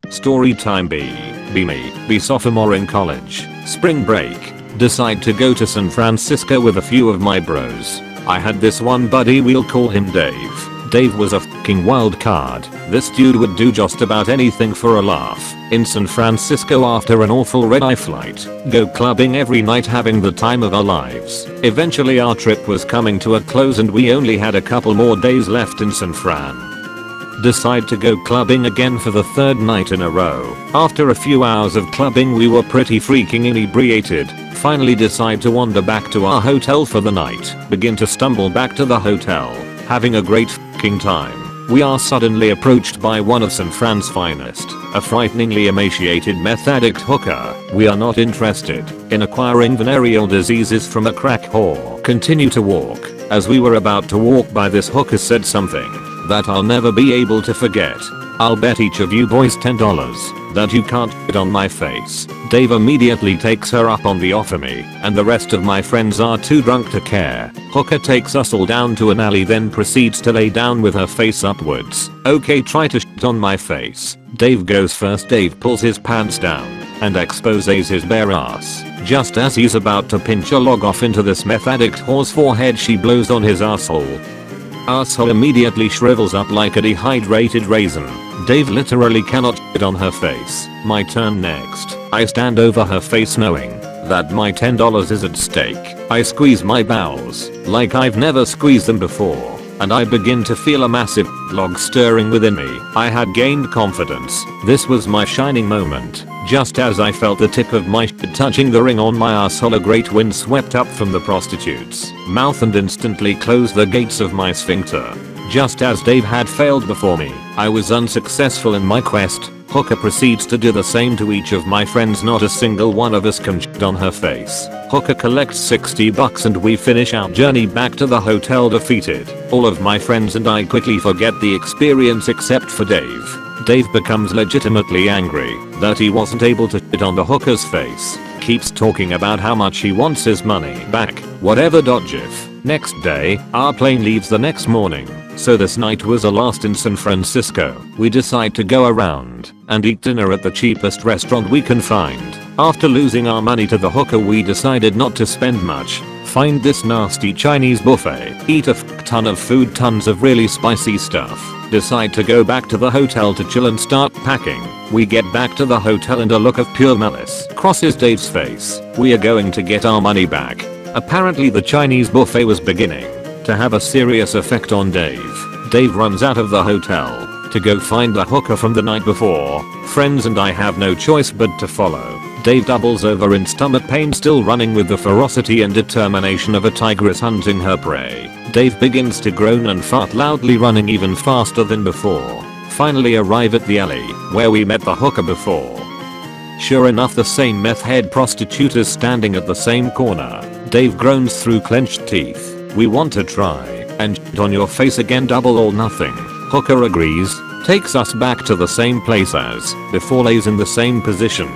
Story time B. Be me. Be sophomore in college. Spring break. Decide to go to San Francisco with a few of my bros. I had this one buddy, we'll call him Dave. Dave was a fucking wild card. This dude would do just about anything for a laugh. In San Francisco after an awful red-eye flight. Go clubbing every night, having the time of our lives. Eventually our trip was coming to a close and we only had a couple more days left in San Fran. Decide to go clubbing again for the third night in a row. After a few hours of clubbing we were pretty freaking inebriated. Finally decide to wander back to our hotel for the night. Begin to stumble back to the hotel. Having a great fucking time. We are suddenly approached by one of San Fran's finest, a frighteningly emaciated meth addict hooker. We are not interested in acquiring venereal diseases from a crack whore. Continue to walk. As we were about to walk by, this hooker said something that I'll never be able to forget. I'll bet each of you boys $10 that you can't shit on my face. Dave immediately takes her up on the offer, me and the rest of my friends are too drunk to care. Hooker takes us all down to an alley, then proceeds to lay down with her face upwards. Okay, try to shit on my face. Dave goes first. Dave pulls his pants down and exposes his bare ass. Just as he's about to pinch a log off into this meth addict whore's forehead, she blows on his asshole. Asshole immediately shrivels up like a dehydrated raisin. Dave literally cannot shit on her face. My turn next. I stand over her face knowing that my $10 is at stake. I squeeze my bowels like I've never squeezed them before, and I begin to feel a massive log stirring within me. I had gained confidence. This was my shining moment. Just as I felt the tip of my shit touching the ring on my asshole, a great wind swept up from the prostitute's mouth and instantly closed the gates of my sphincter. Just as Dave had failed before me, I was unsuccessful in my quest. Hooker proceeds to do the same to each of my friends. Not a single one of us can shit on her face. Hooker collects $60 and we finish our journey back to the hotel defeated. All of my friends and I quickly forget the experience except for Dave. Dave becomes legitimately angry that he wasn't able to shit on the hooker's face. Keeps talking about how much he wants his money back. Whatever. GIF. Next day, our plane leaves the next morning. So this night was a last in San Francisco. We decide to go around and eat dinner at the cheapest restaurant we can find. After losing our money to the hooker, we decided not to spend much. Find this nasty Chinese buffet. Eat a ton of food, tons of really spicy stuff. Decide to go back to the hotel to chill and start packing. We get back to the hotel and a look of pure malice crosses Dave's face. We are going to get our money back. Apparently the Chinese buffet was beginning to have a serious effect on Dave. Dave runs out of the hotel to go find the hooker from the night before. Friends and I have no choice but to follow. Dave doubles over in stomach pain, still running with the ferocity and determination of a tigress hunting her prey. Dave begins to groan and fart loudly, running even faster than before. Finally arrive at the alley where we met the hooker before. Sure enough, the same meth head prostitute is standing at the same corner. Dave groans through clenched teeth. We want to try and shit on your face again, double or nothing. Hooker agrees, takes us back to the same place as before, lays in the same position.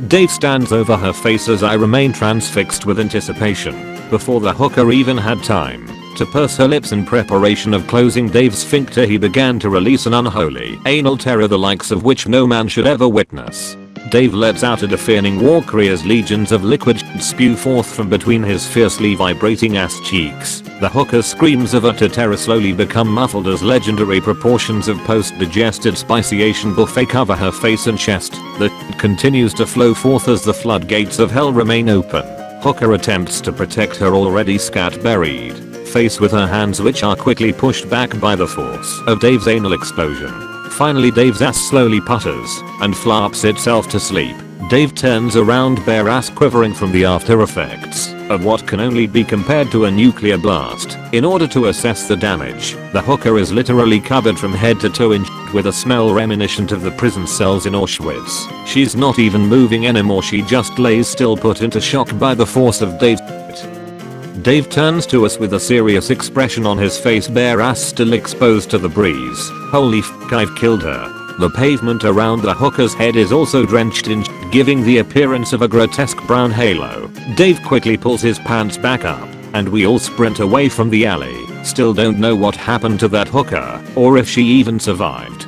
Dave stands over her face as I remain transfixed with anticipation. Before the hooker even had time to purse her lips in preparation of closing Dave's sphincter, he began to release an unholy anal terror, the likes of which no man should ever witness. Dave lets out a deafening war cry as legions of liquid spew forth from between his fiercely vibrating ass cheeks. The hooker's screams of utter terror slowly become muffled as legendary proportions of post-digested speciation buffet cover her face and chest. The continues to flow forth as the floodgates of hell remain open. Hooker attempts to protect her already scat-buried face with her hands, which are quickly pushed back by the force of Dave's anal explosion. Finally Dave's ass slowly putters and flaps itself to sleep. Dave turns around, bare ass quivering from the after effects of what can only be compared to a nuclear blast. In order to assess the damage, the hooker is literally covered from head to toe in shit with a smell reminiscent of the prison cells in Auschwitz. She's not even moving anymore, she just lays still, put into shock by the force of Dave's shit. Dave turns to us with a serious expression on his face, bare ass still exposed to the breeze. Holy f***, I've killed her. The pavement around the hooker's head is also drenched in shit, giving the appearance of a grotesque brown halo. Dave quickly pulls his pants back up and we all sprint away from the alley. Still don't know what happened to that hooker or if she even survived.